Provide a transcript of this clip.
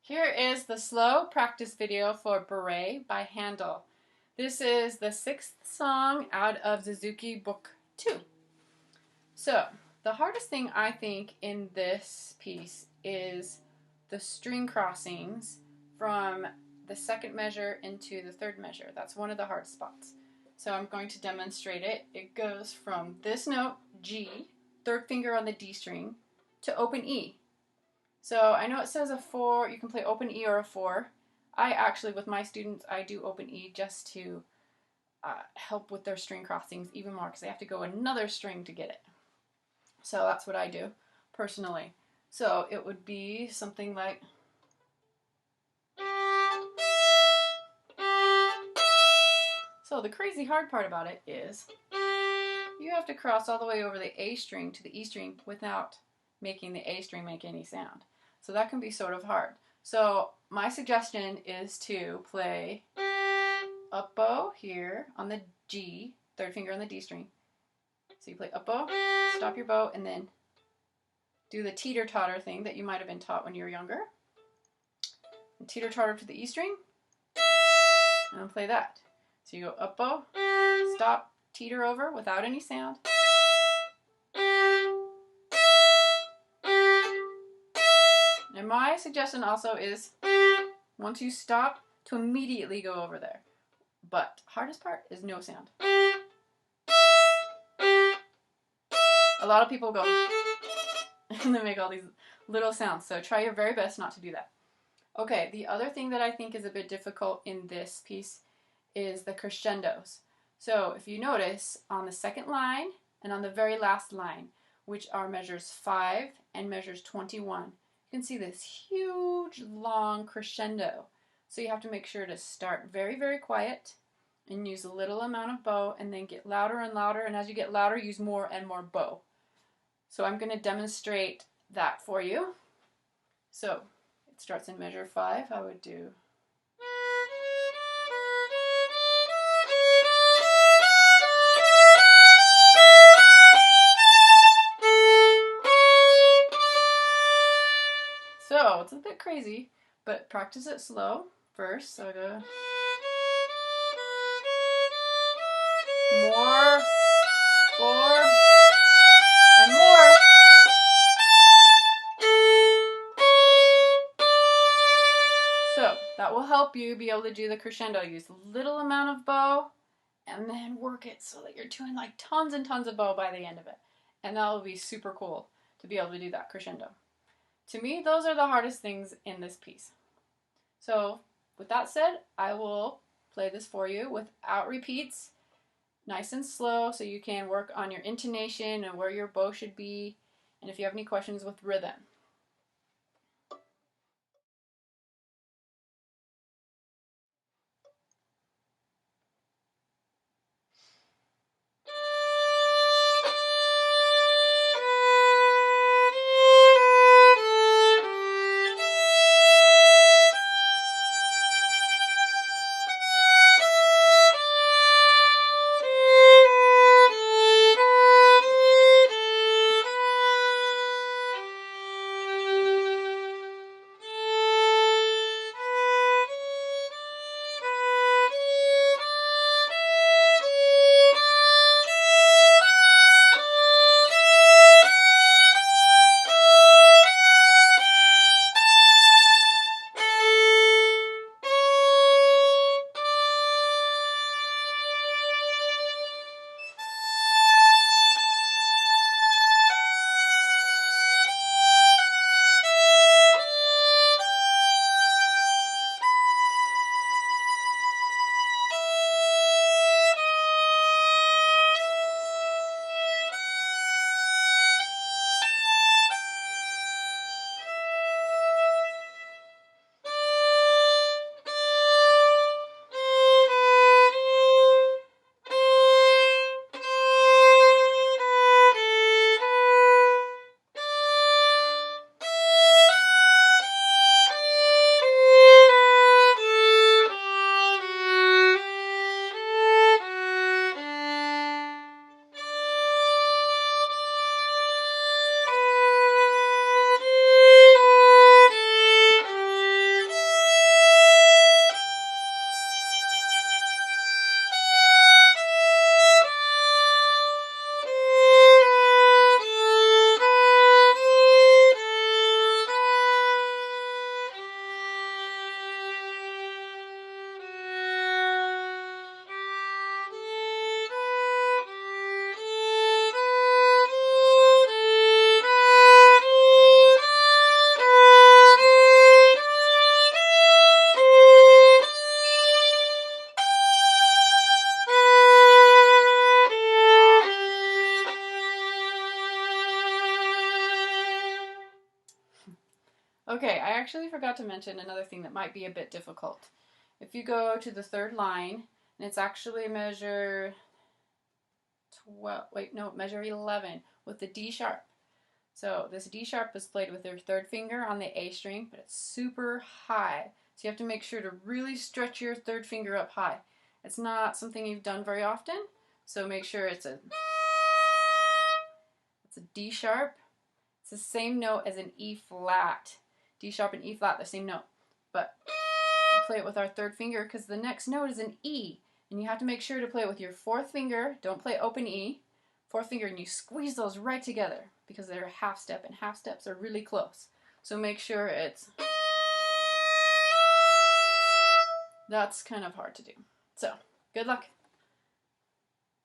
Here is the slow practice video for Bourree by Handel. This is the 6th song out of Suzuki Book 2. So, the hardest thing I think in this piece is the string crossings from the second measure into the third measure. That's one of the hard spots. So I'm going to demonstrate it. It goes from this note, G, third finger on the D string, to open E. So I know it says a 4, you can play open E or a 4. I actually, with my students, I do open E just to help with their string crossings even more because they have to go another string to get it. So that's what I do personally. So it would be something like... So the crazy hard part about it is you have to cross all the way over the A string to the E string without making the A string make any sound. So that can be sort of hard. So my suggestion is to play up bow here on the G, third finger on the D string. So you play up bow, stop your bow, and then do the teeter-totter thing that you might have been taught when you were younger. And teeter-totter to the E string, and then play that. So you go up bow, stop, teeter over without any sound. And my suggestion also is, once you stop, to immediately go over there. But hardest part is no sound. A lot of people go and they make all these little sounds, so try your very best not to do that. Okay, the other thing that I think is a bit difficult in this piece is the crescendos. So if you notice, on the second line and on the very last line, which are measures 5 and measures 21, you can see this huge long crescendo. So you have to make sure to start very, very quiet and use a little amount of bow and then get louder and louder, and as you get louder, use more and more bow. So I'm going to demonstrate that for you. So it starts in measure 5. I would do... So it's a bit crazy, but practice it slow first. So I go more, 4, and more. So that will help you be able to do the crescendo. Use a little amount of bow and then work it so that you're doing like tons and tons of bow by the end of it. And that will be super cool to be able to do that crescendo. To me, those are the hardest things in this piece. So with that said, I will play this for you without repeats, nice and slow, so you can work on your intonation and where your bow should be, and if you have any questions with rhythm. I actually forgot to mention another thing that might be a bit difficult. If you go to the third line, and it's actually measure 12, wait, no, measure 11 with the D sharp. So this D sharp is played with your third finger on the A string, but it's super high. So you have to make sure to really stretch your third finger up high. It's not something you've done very often, so make sure it's a D sharp. It's the same note as an E flat. D sharp and E flat, the same note. But play it with our third finger because the next note is an E. And you have to make sure to play it with your fourth finger. Don't play open E. Fourth finger, and you squeeze those right together because they're a half step, and half steps are really close. So make sure it's... That's kind of hard to do. So, good luck.